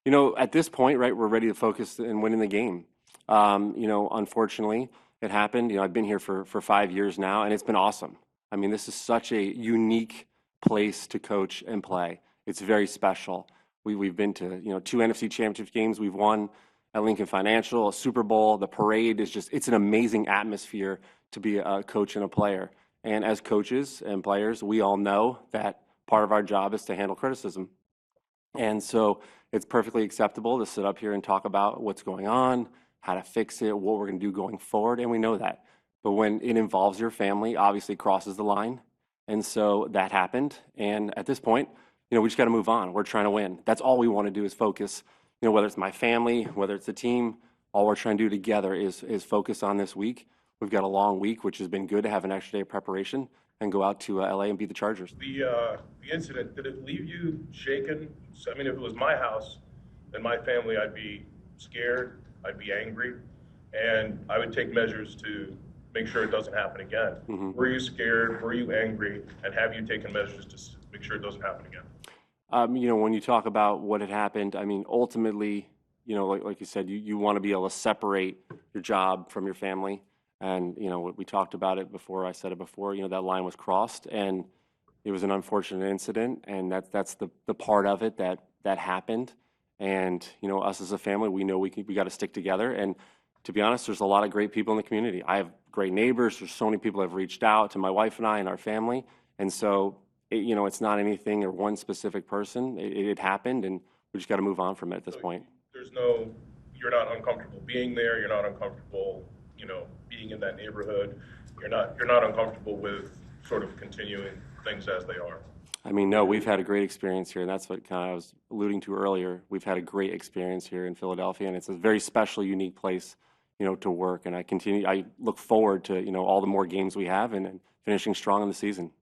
At this point, right, we're ready to focus in winning the game. Unfortunately, it happened. I've been here for 5 years now, and it's been awesome. I mean, this is such a unique place to coach and play. It's very special. We've been to, two NFC Championship games. We've won at Lincoln Financial, a Super Bowl. The parade is it's an amazing atmosphere to be a coach and a player. And as coaches and players, we all know that part of our job is to handle criticism. And so it's perfectly acceptable to sit up here and talk about what's going on, how to fix it, what we're going to do going forward, and we know that. But when it involves your family, obviously it crosses the line. And so that happened. And at this point, we just got to move on. We're trying to win. That's all we want to do is focus. Whether it's my family, whether it's the team, all we're trying to do together is focus on this week. We've got a long week, which has been good to have an extra day of preparation and go out to LA and beat the Chargers. The incident, did it leave you shaken? I mean, if it was my house and my family, I'd be scared, I'd be angry, and I would take measures to make sure it doesn't happen again. Mm-hmm. Were you scared? Were you angry? And have you taken measures to make sure it doesn't happen again? When you talk about what had happened, I mean, ultimately, like you said, you want to be able to separate your job from your family. And, we talked about it before, I said it before, that line was crossed, and it was an unfortunate incident, and that's the part of it that happened. And, us as a family, we know we got to stick together. And to be honest, there's a lot of great people in the community. I have great neighbors. There's so many people that have reached out to my wife and I and our family. And so, it's not anything or one specific person. It happened, and we just got to move on from it at this point. You're not uncomfortable being there. You're not uncomfortable, being in that neighborhood. You're not uncomfortable with sort of continuing things as they are. I mean, no, we've had a great experience here, and that's what kind of I was alluding to earlier. We've had a great experience here in Philadelphia, and it's a very special, unique place, to work. And I look forward to, all the more games we have and finishing strong in the season.